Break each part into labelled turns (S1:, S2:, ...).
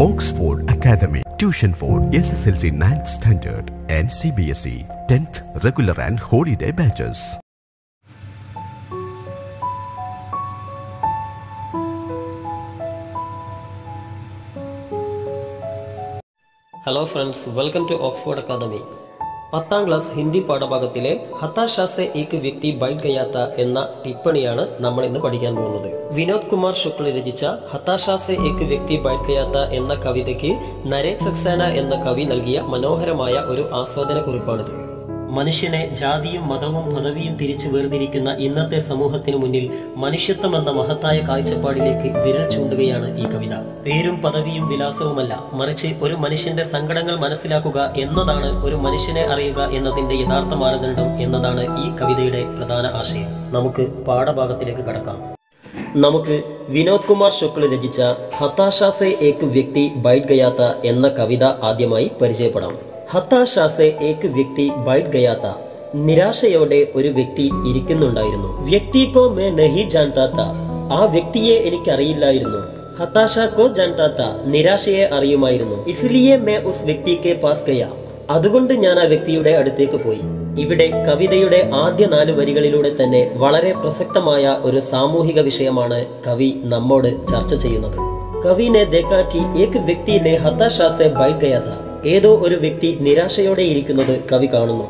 S1: Oxford Academy. Tuition for SSLC 9th Standard and CBSE 10th Regular and Holiday Batches.
S2: Hello friends, welcome to Oxford Academy. 10th class Hindi പാഠഭാഗത്തിലെ ഹതാശ സെ ഏക് വ്യക്തി ബൈഠ് ഗയാ താ എന്ന ടിപ്പണിയാണ് നമ്മൾ ഇന്ന് പഠിക്കാൻ പോകുന്നത്. വിനോദ് കുമാർ ശുക്ല രചിച്ച ഹതാശ സെ ഏക് വ്യക്തി ബൈഠ് ഗയാ താ എന്ന കവിതയ്ക്ക് നരേഷ് സക്സേന എന്ന കവി നൽകിയ മനോഹരമായ ഒരു ആസ്വാദന കുറിപ്പാണിത്. മനുഷ്യനെ ജാതിയും മതവും പദവിയും തിരിച്ചു വേർതിരിക്കുന്ന ഇന്നത്തെ സമൂഹത്തിനു മുന്നിൽ മനുഷ്യത്വം എന്ന മഹത്തായ കാഴ്ചപ്പാടിലേക്ക് വിരൽ ചൂണ്ടുകയാണ് ഈ കവിത. പേരും പദവിയും വിലാസവുമല്ല, മറിച്ച് ഒരു മനുഷ്യന്റെ സങ്കടങ്ങൾ മനസ്സിലാക്കുക എന്നതാണ് ഒരു മനുഷ്യനെ അറിയുക എന്നതിന്റെ യഥാർത്ഥ മാനദണ്ഡം എന്നതാണ് ഈ കവിതയുടെ പ്രധാന ആശയം. നമുക്ക് പാഠഭാഗത്തിലേക്ക് കടക്കാം. നമുക്ക് വിനോദ് കുമാർ ശുക്ല രചിച്ച ഹതാശ സെ ഏക് വ്യക്തി ബൈഠ് ഗയാ താ എന്ന കവിത ആദ്യമായി പരിചയപ്പെടാം. ഹതാശ സെ ഏക് വ്യക്തി ബൈഠ് ഗയാ താ, നിരാശയോടെ ഒരു വ്യക്തി ഇരിക്കുന്നുണ്ടായിരുന്നു. വ്യക്തി കോ മേ നഹി ജാൻതാ താ, ആ വ്യക്തിയെ എനിക്കറിയില്ലായിരുന്നു. ഹതാശ കോ ജാൻതാ താ, നിരാശയെ അറിയുമായിരുന്നു. ഇസ്ലിയെ മേ ഉസ് വ്യക്തി കെ പാസ് ഗയാ, അതുകൊണ്ട് ഞാൻ ആ വ്യക്തിയുടെ അടുത്തേക്ക് പോയി. ഇവിടെ കവിതയുടെ ആദ്യ 4 വരികളിലൂടെ തന്നെ വളരെ പ്രസക്തമായ ഒരു സാമൂഹിക വിഷയമാണ് കവി നമ്മോട് ചർച്ച ചെയ്യുന്നത്. കവി നെ ദേഖാ കി ഏക് വ്യക്തി നെ ഹതാശ സെ ബൈഠ് ഗയാ താ, ഏതോ ഒരു വ്യക്തി നിരാശയോടെ ഇരിക്കുന്നത് കവി കാണുന്നു.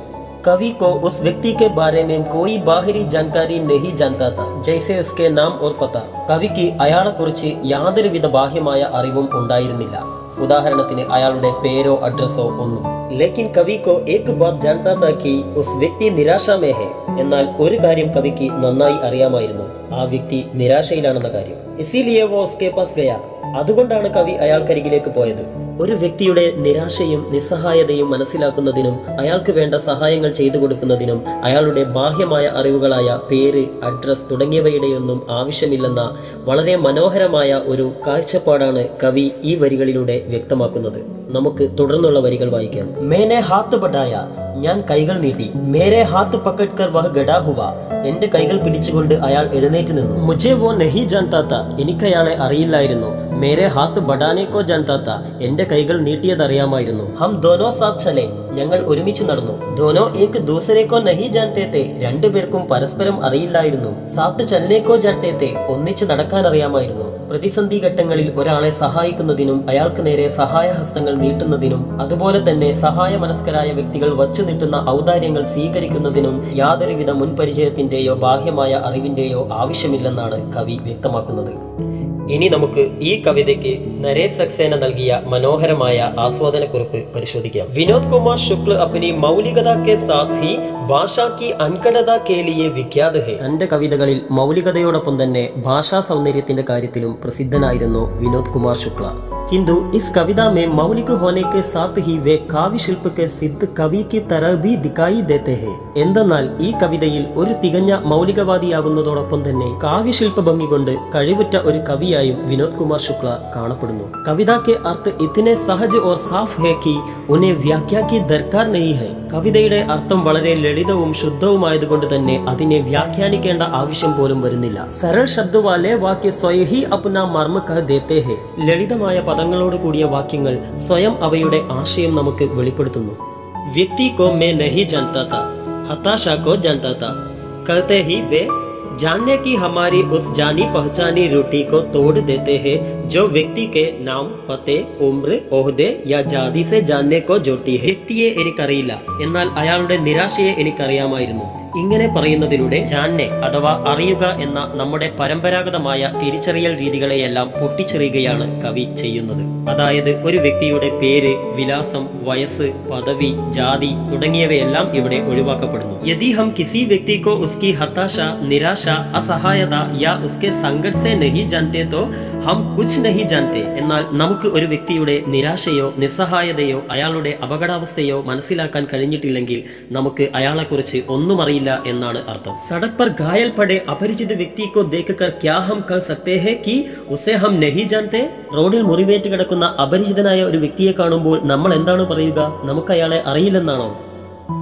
S2: കവി കോ ഉസ് വ്യക്തി കെ ബാരെ മേം കോയി ബാഹരി ജാൻകാരി നഹി ജാൻതാ താ, ജൈസെ ഉസ്കെ നാം ഓർ പത, കവിക്ക് അയാളെ കുറിച്ച് യാതൊരുവിധ ബാഹ്യമായ അറിവും ഉണ്ടായിരുന്നില്ല. ഉദാഹരണത്തിന് അയാളുടെ പേരോ അഡ്രസ്സോ ഒന്നും. ലേക്കിൻ കവി കോ ഏക് ബാത് ജാൻതാ താ കി ഉസ് വ്യക്തി നിരാശ മേ ഹെ, എന്നാൽ ഒരു കാര്യം കവിക്ക് നന്നായി അറിയാമായിരുന്നു, ആ വ്യക്തി നിരാശയിലാണെന്ന കാര്യം. ഇസിലിയെ വോ ഉസ്കെ പാസ് ഗയാ, അതുകൊണ്ടാണ് കവി അയാൾക്കരികിലേക്ക് പോയത്. ഒരു വ്യക്തിയുടെ നിരാശയും നിസ്സഹായതയും മനസ്സിലാക്കുന്നതിനും അയാൾക്ക് വേണ്ട സഹായങ്ങൾ ചെയ്തു കൊടുക്കുന്നതിനും അയാളുടെ ബാഹ്യമായ അറിവുകളായ പേര്, അഡ്രസ് തുടങ്ങിയവയുടെയൊന്നും ആവശ്യമില്ലെന്ന വളരെ മനോഹരമായ ഒരു കാഴ്ചപ്പാടാണ് കവി ഈ വരികളിലൂടെ വ്യക്തമാക്കുന്നത്. നമുക്ക് തുടർന്നുള്ള വരികൾ വായിക്കാം. മേനെ ഹാത്ത് ബഡായ, ഞാൻ കൈകൾ നീട്ടി. മേരെ ഹാത്ത് പക്കഡ് കർ വഹ് ഗഡാ ഹുവ, എന്റെ കൈകൾ പിടിച്ചുകൊണ്ട് അയാൾ എഴുന്നേറ്റ് നിന്നു. മുझे वो नहीं जानता था, എനിക്കയാളെ അറിയില്ലായിരുന്നു. മേരെ ഹാത്ത് ബഡാനെ കോ ജാൻതാ താ, എന്റെ കൈകൾ നീട്ടിയതറിയാമായിരുന്നു. ഹം ദോനോ സാത്ത് ചലെ, ഞങ്ങൾ ഒരുമിച്ച് നടന്നു. ദോനോ ഏക് ദൂസരെ കോ നഹി ജാൻതേ തേ, രണ്ടുപേർക്കും പരസ്പരം അറിയില്ലായിരുന്നു. സാത്ത് ചലനെ കോ ജാൻതേ തേ, ഒന്നിച്ച് നടക്കാൻ അറിയാമായിരുന്നു. പ്രതിസന്ധി ഘട്ടങ്ങളിൽ ഒരാളെ സഹായിക്കുന്നതിനും അയാൾക്ക് നേരെ സഹായഹസ്തങ്ങൾ നീട്ടുന്നതിനും അതുപോലെ തന്നെ സഹായ മനസ്കരായ വ്യക്തികൾ വച്ചു നീട്ടുന്ന ഔദാര്യങ്ങൾ സ്വീകരിക്കുന്നതിനും യാതൊരുവിധ മുൻപരിചയത്തിന്റെയോ ബാഹ്യമായ അറിവിന്റെയോ ആവശ്യമില്ലെന്നാണ് കവി വ്യക്തമാക്കുന്നത്. ഇനി നമുക്ക് ഈ കവിതയ്ക്ക് നരേഷ് സക്സേന നൽകിയ മനോഹരമായ ആസ്വാദന കുറിപ്പ് പരിശോധിക്കാം. Vinod Kumar Shukla അപ്നി മൗലികത K Saath he ഭാഷാ കി അൻകടത കെ ലിയെ വിഖ്യാത് ഹെ, തന്റെ കവിതകളിൽ മൗലികതയോടൊപ്പം തന്നെ ഭാഷാ സൗന്ദര്യത്തിന്റെ കാര്യത്തിലും പ്രസിദ്ധനായിരുന്നു വിനോദ് കുമാർ ശുക്ല. किंतु इस कविता में मौलिक होने के साथ ही वे काव्य शिल्प के सिद्ध कवि की तरह भी दिखाई देते हैं. എന്തെന്നാൽ ഈ കവിതയിൽ ഒരു തികഞ്ഞ മൗലികവാദിയാകുന്നതോടൊപ്പം തന്നെ കാവ്യശില്പ ഭംഗി കൊണ്ട് കഴിവുറ്റ ഒരു കവിയായും വിനോദ് കുമാർ ശുക്ല കാണപ്പെടുന്നു. കവിത के अर्थ इतने सहज और साफ है कि उन्हें व्याख्या की दरकार नहीं है. കവിതയുടെ അർത്ഥം വളരെ ലളിതവും ശുദ്ധവുമായതുകൊണ്ട് തന്നെ അതിനെ വ്യാഖ്യാനിക്കേണ്ട ആവശ്യം പോലും വരുന്നില്ല. सरल शब्द वाले वाक्य स्वयं ही अपना मर्म कह देते हैं. ലളിതമായ പദങ്ങളോട് കൂടിയ വാക്യങ്ങൾ സ്വയം അവയുടെ ആശയം നമുക്ക് വെളിപ്പെടുത്തുന്നു. വ്യക്തി को मैं नहीं जानता था, हताशा को जानता था, कहते ही वे जानने की हमारी उस जानी पहचानी रूटी को तोड़ देते हैं जो व्यक्ति के नाम, पते, उम्र, ओहदे या जाति से जानने को जोड़ती है. വ്യക്തിയെ എനിക്കറിയില്ല, എന്നാൽ അയാളുടെ നിരാശയെ എനിക്കറിയാമായിരുന്നു. ഇങ്ങനെ പറയുന്നതിലൂടെ ജാന്നെ അഥവാ അറിയുക എന്ന നമ്മുടെ പരമ്പരാഗതമായ തിരിച്ചറിയൽ രീതികളെയെല്ലാം പൊട്ടിച്ചെറിയുകയാണ് കവി ചെയ്യുന്നത്. അതായത് ഒരു വ്യക്തിയുടെ പേര്, വിലാസം, വയസ്സ്, പദവി, ജാതി തുടങ്ങിയവയെല്ലാം ഇവിടെ ഒഴിവാക്കപ്പെടുന്നു. യദി ഹം കിസി വ്യക്തി കോ ഉസ്കി ഹതാശ, നിരാശ, അസഹായത യാ ഉസ്കെ സങ്കട് സെ നഹി ജാൻതേ തോ ഹം കുച്ച് നഹി ജാൻതേ, എന്നാൽ നമുക്ക് ഒരു വ്യക്തിയുടെ നിരാശയോ നിസ്സഹായതയോ അയാളുടെ അപകടാവസ്ഥയോ മനസ്സിലാക്കാൻ കഴിഞ്ഞിട്ടില്ലെങ്കിൽ നമുക്ക് അയാളെക്കുറിച്ച് ഒന്നും അറിയില്ല എന്നാണ് അർത്ഥം. സടക് പർ ഘായൽ പടെ അപരിചിത വ്യക്തി കോ ദേഖകർ ക്യാ ഹം കഹ സക്തേ ഹൈ കി ഉസേ ഹം നഹി ജാൻതേ, റോഡിൽ മുറിവേറ്റ് കിടക്കുന്ന അപരിചിതനായ ഒരു വ്യക്തിയെ കാണുമ്പോൾ നമ്മൾ എന്താണ് പറയുക? നമുക്ക് അയാളെ അറിയില്ലെന്നാണോ?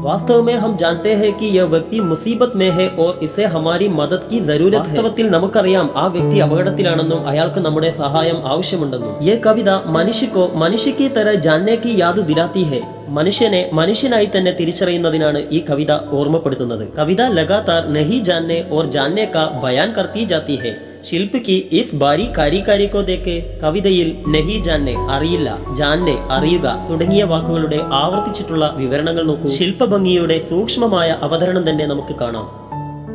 S2: वास्तव में हम जानते हैं कि यह व्यक्ति मुसीबत में है और इसे हमारी मदद की जरूरत है. വാസ്തവത്തിൽ നമുക്കറിയാം ആ വ്യക്തി അപകടത്തിലാണെന്നും അയാൾക്ക് നമ്മുടെ സഹായം ആവശ്യമുണ്ടെന്നും. ये कविता मनुष्य को मनुष्य की तरह जानने की याद दिलाती है. മനുഷ്യനെ മനുഷ്യനായി തന്നെ തിരിച്ചറിയുന്നതിനാണ് ഈ കവിത ഓർമ്മപ്പെടുത്തുന്നത്. കവിത लगातार नहीं जानने और जानने का बयान करती जाती है. ശില്പ की इस बारी कारीकारी को देखे കവിതയിൽ നഹി ജാന്നെ അറിയില്ല, ജാന്നെ അറിയുക തുടങ്ങിയ വാക്കുകളുടെ ആവർത്തിച്ചിട്ടുള്ള വിവരണങ്ങൾ നോക്കൂ. ശില്പഭംഗിയുടെ സൂക്ഷ്മമായ അവതരണം തന്നെ നമുക്ക് കാണാം.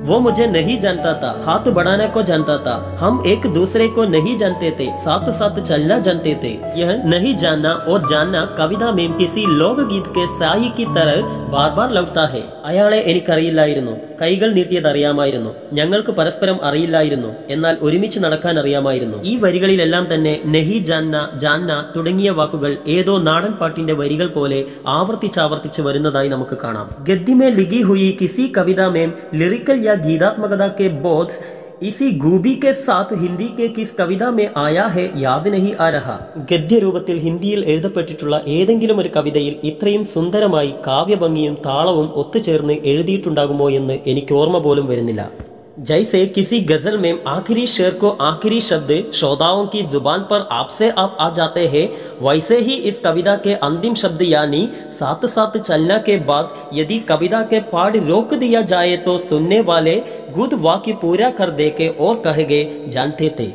S2: वो मुझे नहीं जानता था, हाथ बढ़ाने को जानता था, हम एक दूसरे को नहीं जानते थे, साथ साथ चलना जानते थे. यह नहीं जानना और जानना कविता में किसी लोकगीत के साही की तरह बार बार लौटता है. അയാളെ എനിക്കറിയില്ലായിരുന്നു, കൈകൾ നീട്ടിയത് അറിയാമായിരുന്നു, ഞങ്ങൾക്ക് പരസ്പരം അറിയില്ലായിരുന്നു, എന്നാൽ ഒരുമിച്ച് നടക്കാൻ അറിയാമായിരുന്നു. ഈ വരികളിലെല്ലാം തന്നെ നഹി ജാന്ന, ജാന്ന തുടങ്ങിയ വാക്കുകൾ ഏതോ നാടൻ പാട്ടിന്റെ വരികൾ പോലെ ആവർത്തിച്ചാവർത്തിച്ച് വരുന്നതായി നമുക്ക് കാണാം. ഗദ്യമേ ലിഖി ഹുയി കിസി കവിത में लिरिकल या गीतात्मकता के बोध इसी खूबी के साथ हिंदी के किस कविता में आया है याद नहीं आ रहा. ഗദ്യരൂപത്തിൽ ഹിന്ദിയിൽ എഴുതപ്പെട്ടിട്ടുള്ള ഏതെങ്കിലും ഒരു കവിതയിൽ ഇത്രയും സുന്ദരമായി കാവ്യഭംഗിയും താളവും ഒത്തുചേർന്ന് എഴുതിയിട്ടുണ്ടാകുമോ എന്ന് എനിക്ക് ഓർമ്മ പോലും വരുന്നില്ല. जैसे किसी गजल में आखिरी शेर को आखिरी शब्द श्रोताओं की जुबान पर आपसे आप आ जाते हैं, वैसे ही इस कविता के अंतिम शब्द यानी साथ साथ चलना के बाद यदि कविता के पाठ रोक दिया जाए तो सुनने वाले गुद वाक्य पूरा कर देके और कहेंगे जानते थे.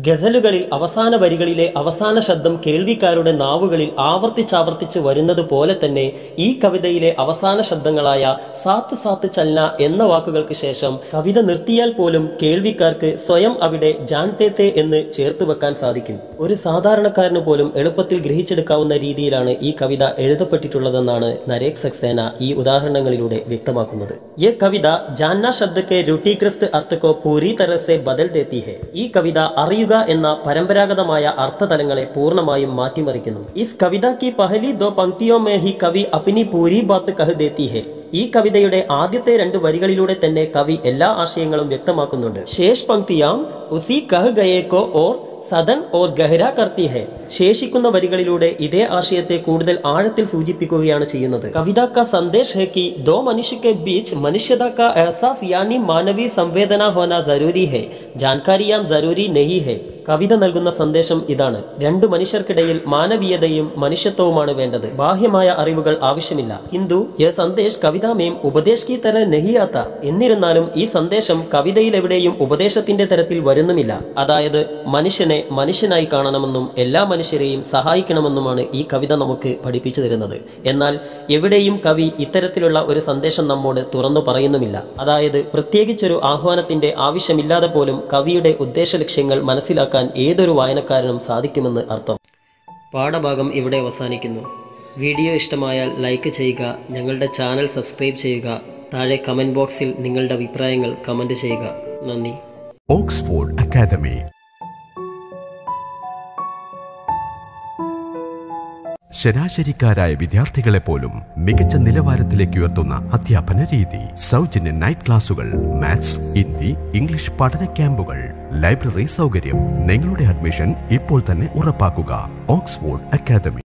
S2: ഗസലുകളിൽ അവസാന വരികളിലെ അവസാന ശബ്ദം കേൾവിക്കാരുടെ നാവുകളിൽ ആവർത്തിച്ചാവർത്തിച്ച് വരുന്നത് പോലെ തന്നെ ഈ കവിതയിലെ അവസാന ശബ്ദങ്ങളായ സാത്ത് സാത്ത് ചൽന എന്ന വാക്കുകൾക്ക് ശേഷം കവിത നിർത്തിയാൽ പോലും കേൾവിക്കാർക്ക് സ്വയം അവിടെ ജാൻതേത്തെ എന്ന് ചേർത്ത് വെക്കാൻ സാധിക്കും. ഒരു സാധാരണക്കാരന് പോലും എളുപ്പത്തിൽ ഗ്രഹിച്ചെടുക്കാവുന്ന രീതിയിലാണ് ഈ കവിത എഴുതപ്പെട്ടിട്ടുള്ളതെന്നാണ് നരേക് സക്സേന ഈ ഉദാഹരണങ്ങളിലൂടെ വ്യക്തമാക്കുന്നത്. യേ കവിത ജാന്ന ശബ്ദ കെ രുട്ടീഗ്രസ്ത് അർത്ഥ കോ പൂരി തരഹ സെ ബദൽ ദേത്തി ഹെ. ഈ കവിത അറിയുക എന്ന പരമ്പരാഗതമായ അർത്ഥതലങ്ങളെ പൂർണ്ണമായും മാറ്റിമറിക്കുന്നു. ഇസ് കവിത കി പഹലി ദോ പങ്ക്തിയോ മേ ഹി കവി അപ്നി പൂരി ബാത്ത് കഹ് ദേത്തി ഹെ. ഈ കവിതയുടെ ആദ്യത്തെ 2 വരികളിലൂടെ തന്നെ കവി എല്ലാ ആശയങ്ങളും വ്യക്തമാക്കുന്നുണ്ട്. ശേഷ് പങ്ക്തിയാം ഉസി കഹ് ഗയേ കോ ഓർ സദൻ ഓർ ഗഹര കർത്തി ഹെ. ശേഷിക്കുന്ന വരികളിലൂടെ ഇതേ ആശയത്തെ കൂടുതൽ ആഴത്തിൽ സൂചിപ്പിക്കുകയാണ് ചെയ്യുന്നത്. കവിത കാ സന്ദേശ് ഹെ കി ദോ മനുഷ്യ കെ ബീച്ച് മനുഷ്യത കാ എഹ്സാസ് യാനി മാനവീയ സംവേദന ഹോന ജരൂരി ഹെ, ജാൻകാരിയാം ജരൂരി നഹി ഹെ. കവിത നൽകുന്ന സന്ദേശം ഇതാണ്: 2 മനുഷ്യർക്കിടയിൽ മാനവീയതയും മനുഷ്യത്വവുമാണ് വേണ്ടത്, ബാഹ്യമായ അറിവുകൾ ആവശ്യമില്ല. ഹിന്ദു യേ സന്ദേശ് കവിതാമേം ഉപദേശ് കി തര നഹി ആത്ത. എന്നിരുന്നാലും ഈ സന്ദേശം കവിതയിൽ എവിടെയും ഉപദേശത്തിന്റെ തരത്തിൽ വരുന്നുമില്ല. അതായത് മനുഷ്യനെ മനുഷ്യനായി കാണണമെന്നും എല്ലാ മനുഷ്യരെയും സഹായിക്കണമെന്നുമാണ് ഈ കവിത നമുക്ക് പഠിപ്പിച്ചു തരുന്നത്. എന്നാൽ എവിടെയും കവി ഇത്തരത്തിലുള്ള ഒരു സന്ദേശം നമ്മോട് തുറന്നു പറയുന്നുമില്ല. അതായത് പ്രത്യേകിച്ചൊരു ആഹ്വാനത്തിന്റെ ആവശ്യമില്ലാതെ പോലും കവിയുടെ ഉദ്ദേശ ലക്ഷ്യങ്ങൾ മനസ്സിലാക്കാൻ ഏതൊരു വായനക്കാരനും സാധിക്കുമെന്ന് അർത്ഥം. പാഠഭാഗം ഇവിടെ അവസാനിക്കുന്നു. വീഡിയോ ഇഷ്ടമായാൽ ലൈക്ക് ചെയ്യുക, ഞങ്ങളുടെ ചാനൽ സബ്സ്ക്രൈബ് ചെയ്യുക, താഴെ കമന്റ് ബോക്സിൽ നിങ്ങളുടെ അഭിപ്രായങ്ങൾ കമന്റ് ചെയ്യുക. നന്ദി.
S1: Oxford academy. ശരാശരിക്കാരായ വിദ്യാർത്ഥികളെ പോലും മികച്ച നിലവാരത്തിലേക്ക് ഉയർത്തുന്ന അധ്യാപന രീതി, സൗജന്യ നൈറ്റ് ക്ലാസുകൾ, മാത്സ്, ഹിന്ദി, ഇംഗ്ലീഷ് പഠന ക്യാമ്പുകൾ, ലൈബ്രറി സൗകര്യം. നിങ്ങളുടെ അഡ്മിഷൻ ഇപ്പോൾ തന്നെ ഉറപ്പാക്കുക. Oxford academy.